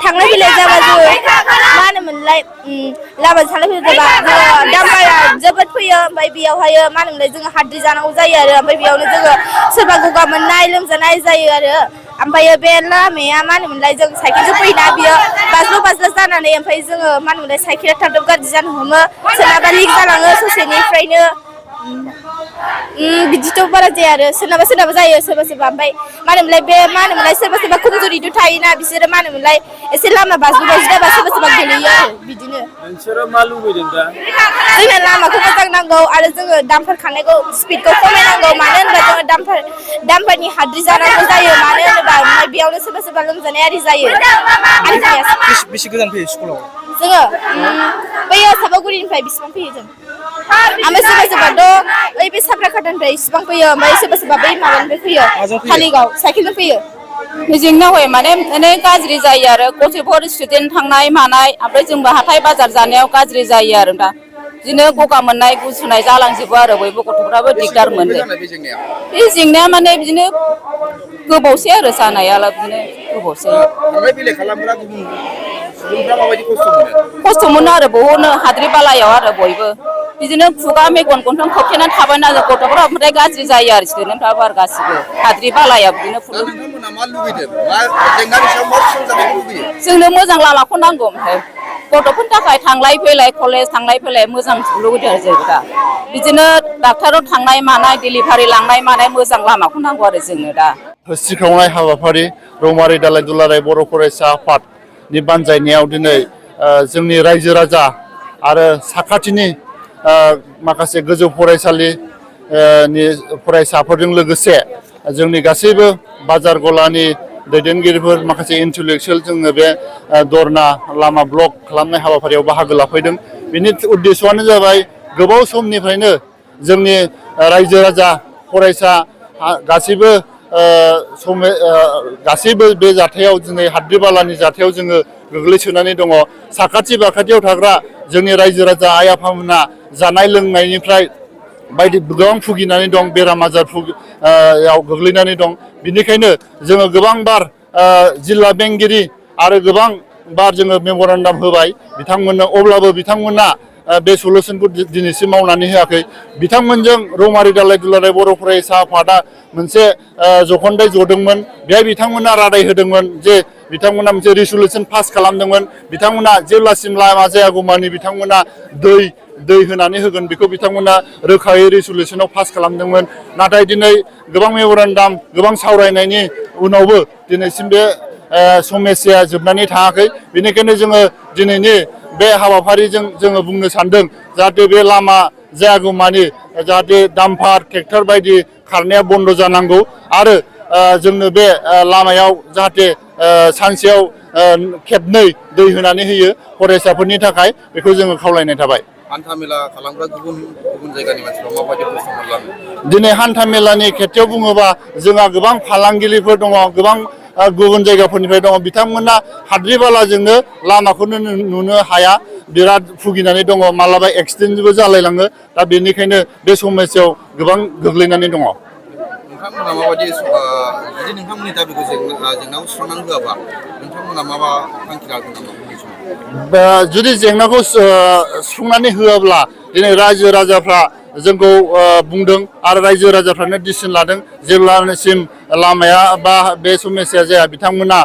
थांलाय फैलाय जाबा जोङो मा होनोमोनलाय लामा थांलाय फैलाय जाबा जोङो दामपारा जोबोद फैयो ओमफ्राय बेयावहायो मा होनोमोनलाय जोङो हाद्रि जानांगौ जायो आरो ओमफ्राय बेयावनो जोङो सोरबा गगा मोननाय लोमजानाय जायो आरो ओमफ्राय बे लामाया मा होनोमोनलाय जों साइकेलजों फैयोना बियो बाज्ल' जानानै ओमफ्राय जोङो मा होनोमोनलाय साइकेला थाब गाज्रि जानो हमो सोरनाबा लिक जालाङो ससेनिफ्रायनो बिदिथ' बारा जाया आरो सोरनाबा जायो सोरबा ओमफ्राय मा होनोमोनलाय बे मा होनोमोनलाय सोरबा खमजुरिथ' थायोना बिसोरो मा होनोमोनलाय एसे लामा बाज्ल' जाबा सोरबा गोलैयो आरो बिदिनो नोंसोरो मा लुबैदों दा जोंनो लामाखौ मोजां नांगौ आरो जोङो दामफार खारनायखौ स्पिडखौ खमायनांगौ मानो होनोबा जोङो दामफारनि हाद्रि जानांगौ जायो मानो होनोबा ओमफ्राय बेयावनो सोरबा लोमजानाय आरि जायो बेसे गोजान फैयो स्कुलाव जोङो बैयो सापागुरिनिफ्राय बिसिबां फैयो जों ओमफ्राय सोरबाथ' ओइ बे साब्राकाटानिफ्राय इसिबां फैयो ओमफ्राय सोरबा बै माबानिफ्राय फैयो कालिगाव साइकेलजों फैयो जेंना होयो माने गाज्रि जायो आरो गथ'फोर स्टुडेन्ट थांनाय मानाय ओमफ्राय जोंबो हाथाय बाजार जानायाव गाज्रि जायो आरो दा बिदिनो गगा मोननाय गुजुनाय जालांजोबो आरो बयबो गथ'फ्राबो दिगदार मोनो बे जेंनाया माने बिदिनो गोबावसै आरो जानायालाय बिदिनो गोबावसै थांलाय फैलाय खालामग्रा गुबुन सुबुंफ्रा माबायदि खस्थ' मोनो आरो बहुदनो हाद्रि बालायाव आरो बयबो बिदिनो खुगा मेगन गन्थं खोबथेनानै थाबायना गथ'फोरा ओमफ्राय गाज्रि जायो आरो स्टुडेन्टफ्राबो आरो गासिबो हाद्रि बालायाव बिदिनो दा नोंथांमोना मा लुबैदों मा जेंनानि सायाव मा सुस्रांजानायखौ लुबैयो जोंनो मोजां लामाखौ नांगौ ओमफ्राय गथ'फोरनि थाखाय थांलाय फैलाय कलेज थांलाय फैलाय मोजां लुबैदों आरो जों दा बिदिनो डाक्टाराव थांनाय मानाय डिलिभारि लांनाय मानाय मोजां लामाखौ नांगौ आरो जोंनो दा सिखावनाय हाबाफारि रौमारि दालाइ दुलाराय बर' फरायसा आफादनि बानजायनायाव दिनै जोंनि रायजो राजा आरो साखाथिनि माखासे गोजौ फरायसालि नि फरायसाफोरजों लोगोसे जोंनि गासैबो बाजार गलानि दैदेनगिरिफोर माखासे इन्टेलेक्सुयेल जोङो बे दरना लामा ब्लक खालामनाय हाबाफारियाव बाहागो लाफैदों बिनि उद्देश्यआनो जाबाय गोबाव समनिफ्रायनो जोंनि रायजो राजा फरायसा गासैबो बे जाथायाव दिनै हाद्रि बालानि जाथायाव जोङो गोग्लैसोनानै दङ साखाथि बाखाथियाव थाग्रा जोंनि रायजो राजा आइ आफामोना जानाय लोंनायनिफ्राय बायदि गोबां भुगिनानै दं बेराम आजार याव गोग्लैनानै दं बिनिखायनो जोङो गोबांबार जिल्ला बेंगिरि आरो गोबां बार जोङो मेम'रेन्डाम होबाय बिथांमोननो अब्लाबो बिथांमोना बे सलुसनखौ दिनैसिम मावनानै होआखै बिथांमोनजों रौमारि दालाइ दुलाराय बर' फरायसा आफादा मोनसे जख'न्दाय जदोंमोन बेहाय बिथांमोना रादाय होदोंमोन जे बिथांमोना मोनसे रिसुलुसन पास खालामदोंमोन बिथांमोना जेब्लासिम लामा जायागौमानि बिथांमोना दै होनानै होगोन बेखौ बिथांमोना रोखायै रिसुलुसनाव पास खालामदोंमोन नाथाय दिनै गोबां मेम'रेन्डाम गोबां सावरायनायनि उनावबो दिनैसिम बे समस्याया जोबनानै थाङाखै बेनिखायनो जोङो दिनैनि बे हाबाफारिजों जोङो बुंनो सानदों जाहाथे बे लामा जायागौमानि जाहाथे डाम्पार ट्रेक्टर बायदि खारनाया बन्द' जानांगौ आरो जोंनो बे लामायाव जाहाथे सानसेयाव खेबनै दै होनानै होयो फरायसाफोरनि थाखाय बेखौ जोङो खावलायनाय थाबाय हान्थामेला खालामग्रा गुबुन जायगानि मानसिफ्रा माबायदि खस्थ' मोनलाङो दिनै हान्था मेलानि खेथ्रआव बुङोबा जोंहा गोबां फालांगिरिफोर दङ गोबां गुबुन जायगाफोरनिफ्राय दङ बिथांमोना हाद्रि बालाजोंनो लामाखौनो नुनो हाया बिराद भुगिनानै दङ मालाबा एक्सिडेन्टबो जालायलाङो दा बेनिखायनो बे समस्यायाव गोबां गोग्लैनानै दङ नोंथांमोना माबायदि जुदि नोंथांमोननि दाबिखौ जेंनाखौ सुस्रांनानै होआबा नोंथांमोना माबा थांखि लागोन नामा जुदि जेंनाखौ सुफुंनानै होआब्ला दिनै रायजो राजाफ्रा जोंखौ बुंदों आरो रायजो राजाफ्रानो डिसिसन लादों जेब्लासिम लामाया बा बे समस्याया जाया बिथांमोना